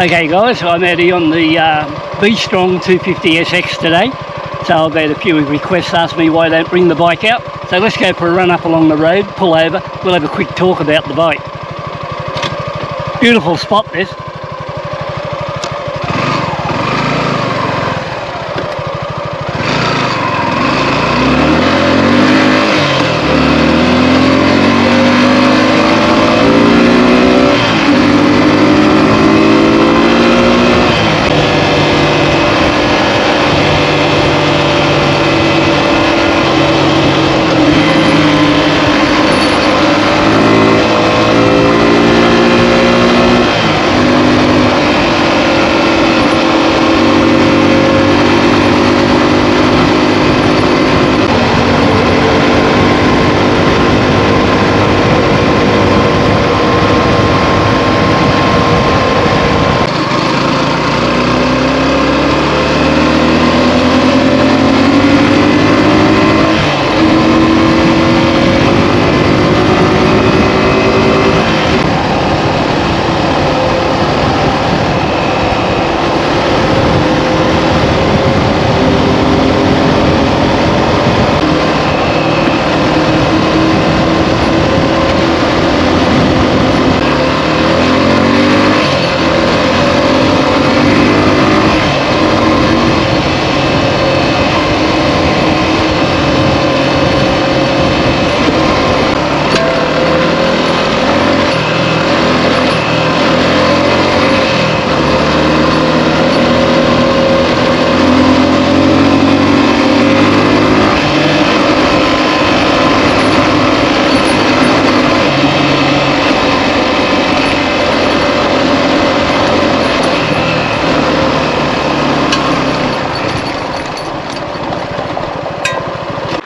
Okay guys, I'm out here on the Vstrom 250SX today. So I've had a few requests ask me why I don't bring the bike out. So let's go for a run up along the road, pull over, we'll have a quick talk about the bike. Beautiful spot this.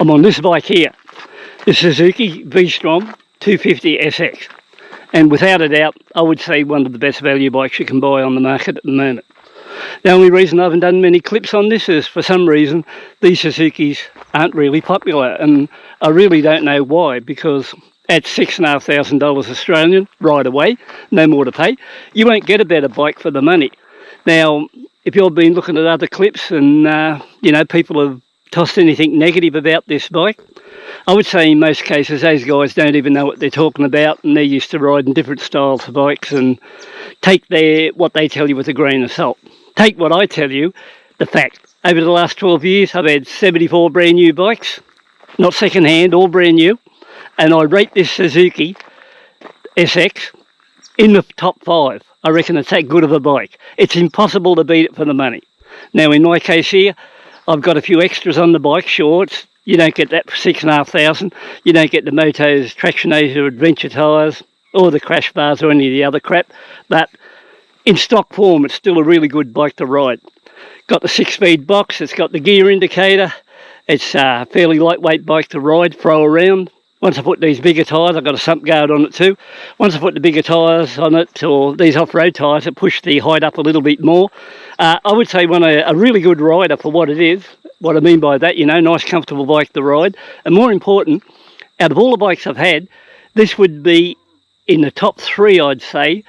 I'm on this bike here, the Suzuki Vstrom 250SX, and without a doubt I would say one of the best value bikes you can buy on the market at the moment. The only reason I haven't done many clips on this is for some reason these Suzukis aren't really popular, and I really don't know why, because at $6,500 Australian right away, no more to pay, you won't get a better bike for the money. Now if you've been looking at other clips and you know, people have tossed anything negative about this bike, I would say in most cases those guys don't even know what they're talking about, and they're used to riding different styles of bikes, and take what they tell you with a grain of salt. Take what I tell you, the fact. Over the last 12 years I've had 74 brand new bikes, not second hand, all brand new, and I rate this Suzuki SX in the top 5. I reckon it's that good of a bike. It's impossible to beat it for the money. Now in my case here, I've got a few extras on the bike, sure. You don't get that for $6,500. You don't get the Moto's Tractionator Adventure tyres or the crash bars or any of the other crap. But in stock form, it's still a really good bike to ride. Got the 6-speed box, it's got the gear indicator. It's a fairly lightweight bike to ride, throw around. Once I put these bigger tyres, I've got a sump guard on it too. Once I put the bigger tyres on it, or these off-road tyres that push the height up a little bit more, I would say a really good rider for what it is. What I mean by that, you know, nice comfortable bike to ride. And more important, out of all the bikes I've had, this would be in the top 3, I'd say,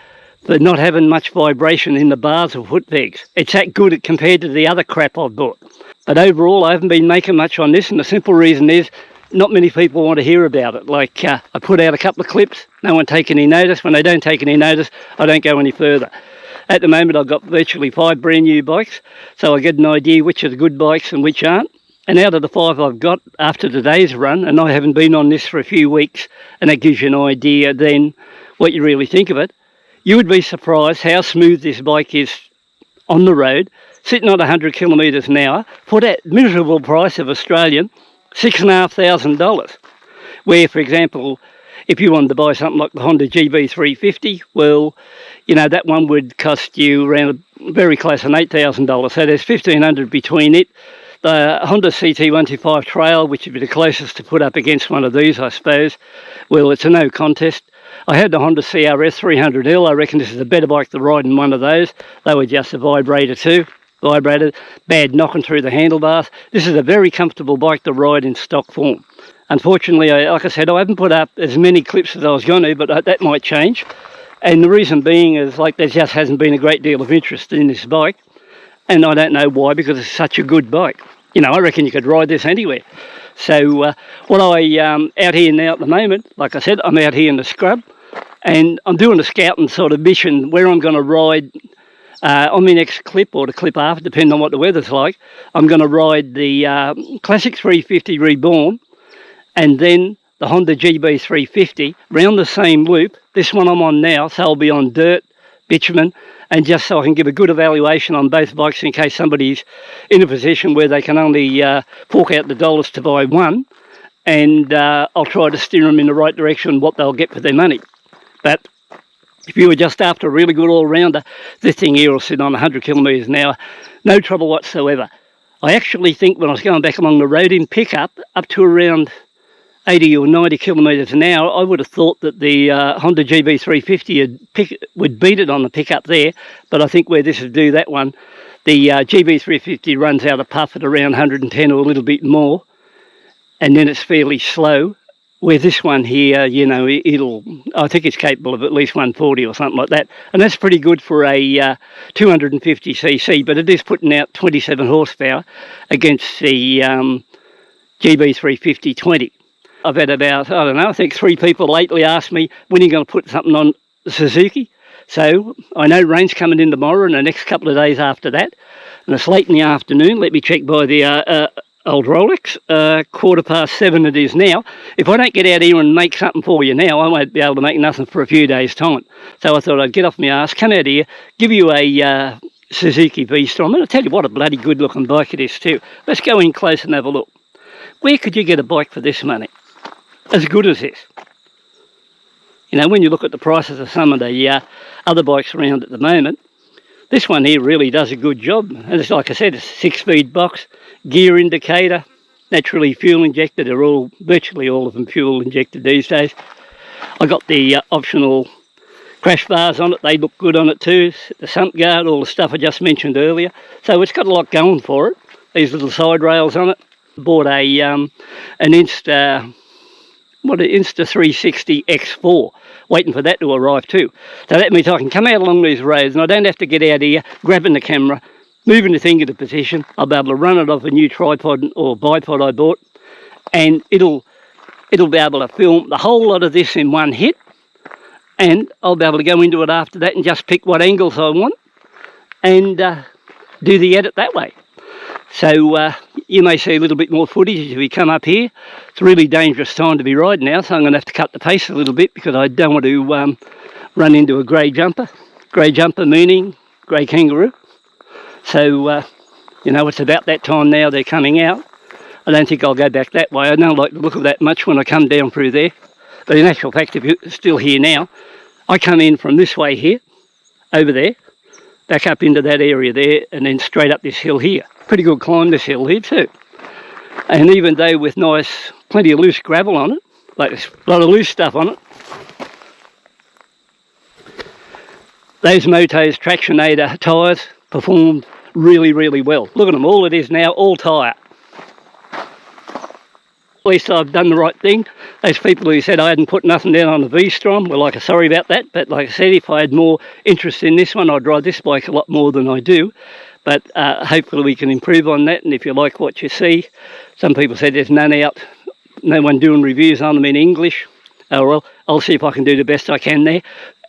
for not having much vibration in the bars or foot pegs. It's that good compared to the other crap I've bought. But overall, I haven't been making much on this, and the simple reason is not many people want to hear about it. Like I put out a couple of clips, no one take any notice. When they don't take any notice, I don't go any further. At the moment I've got virtually 5 brand new bikes, so I get an idea which are the good bikes and which aren't. And out of the 5 I've got after today's run, and I haven't been on this for a few weeks, and that gives you an idea then what you really think of it, you would be surprised how smooth this bike is on the road, sitting on 100 kilometres an hour, for that miserable price of Australian $6,500. Where, for example, if you wanted to buy something like the Honda GB350, well, you know, that one would cost you around very close to $8,000. So there's $1,500 between it. The Honda CT125 Trail, which would be the closest to put up against one of these, I suppose, well, it's a no contest. I had the Honda CRS 300L. I reckon this is a better bike to ride than one of those. They were just a vibrator too. Vibrated, bad knocking through the handlebars. This is a very comfortable bike to ride in stock form. Unfortunately, like I said, I haven't put up as many clips as I was going to, but that might change. And the reason being is like there just hasn't been a great deal of interest in this bike, and I don't know why, because it's such a good bike. You know, I reckon you could ride this anywhere. So what out here now at the moment, like I said, I'm out here in the scrub, and I'm doing a scouting sort of mission where I'm going to ride on my next clip or the clip after, depending on what the weather's like. I'm going to ride the Classic 350 Reborn, and then the Honda GB 350 round the same loop. This one I'm on now, so I'll be on dirt, bitumen, and just so I can give a good evaluation on both bikes in case somebody's in a position where they can only fork out the dollars to buy one, and I'll try to steer them in the right direction, what they'll get for their money. But if you were just after a really good all-rounder, this thing here will sit on 100 kilometres an hour, no trouble whatsoever. I actually think when I was going back along the road in pickup, up to around 80 or 90 kilometres an hour, I would have thought that the Honda GB 350 would beat it on the pickup there, but I think where this would do that one, the GB 350 runs out of puff at around 110 or a little bit more, and then it's fairly slow. Where this one here, you know, I think it's capable of at least 140 or something like that. And that's pretty good for a 250cc, but it is putting out 27 horsepower against the GB 350 20. I've had about, I don't know, I think 3 people lately asked me, when are you going to put something on Suzuki? So I know rain's coming in tomorrow and the next couple of days after that. And it's late in the afternoon. Let me check by the old Rolex, 7:15 it is now. If I don't get out here and make something for you now, I won't be able to make nothing for a few days' time. So I thought I'd get off my arse, come out here, give you a Suzuki Vstrom, and I'll tell you what a bloody good looking bike it is too. Let's go in close and have a look. Where could you get a bike for this money? As good as this. You know, when you look at the prices of some of the other bikes around at the moment, this one here really does a good job. And it's like I said, it's a 6-speed box, gear indicator, naturally fuel injected. They're all, virtually all of them fuel injected these days. I got the optional crash bars on it. They look good on it too. The sump guard, all the stuff I just mentioned earlier. So it's got a lot going for it. These little side rails on it. Bought a an Insta 360 X4, waiting for that to arrive too. So that means I can come out along these roads and I don't have to get out here, grabbing the camera, moving the thing into position. I'll be able to run it off a new tripod or bipod I bought, and it'll be able to film the whole lot of this in one hit, and I'll be able to go into it after that and just pick what angles I want and do the edit that way. So you may see a little bit more footage as we come up here. It's a really dangerous time to be riding now, so I'm going to have to cut the pace a little bit because I don't want to run into a grey jumper. Grey jumper meaning grey kangaroo. So, you know, it's about that time now they're coming out. I don't think I'll go back that way. I don't like the look of that much when I come down through there. But in actual fact, if you're still here now, I come in from this way here, over there, back up into that area there, and then straight up this hill here. Pretty good climb this hill here too. And even though with nice, plenty of loose gravel on it, like there's a lot of loose stuff on it, those Moto's Tractionator tyres performed really, really well. Look at them, all it is now, all tyre. At least I've done the right thing. Those people who said I hadn't put nothing down on the V-Strom, well, like, sorry about that, but like I said, if I had more interest in this one, I'd ride this bike a lot more than I do. But hopefully we can improve on that, and if you like what you see, some people said there's none out, no one doing reviews on them in English. Oh well, I'll see if I can do the best I can there,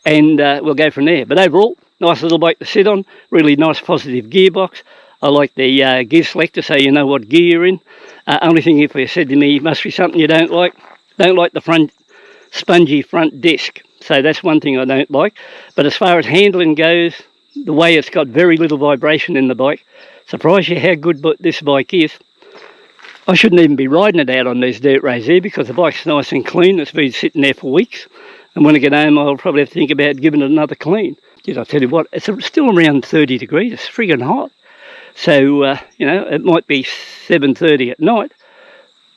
and we'll go from there. But overall, nice little bike to sit on, really nice positive gearbox. I like the gear selector, so you know what gear you're in. Only thing if you said to me, must be something you don't like the front spongy front disc. So that's one thing I don't like. But as far as handling goes, the way it's got very little vibration in the bike, surprise you how good this bike is. I shouldn't even be riding it out on these dirt roads here because the bike's nice and clean. It's been sitting there for weeks. And when I get home, I'll probably have to think about giving it another clean. Geez, I'll tell you what, it's still around 30 degrees. It's friggin' hot. So, you know, it might be 7:30 at night,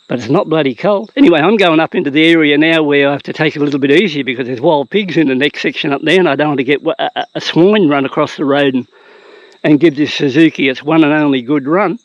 but it's not bloody cold. Anyway, I'm going up into the area now where I have to take it a little bit easier because there's wild pigs in the next section up there, and I don't want to get a swine run across the road and give this Suzuki its one and only good run.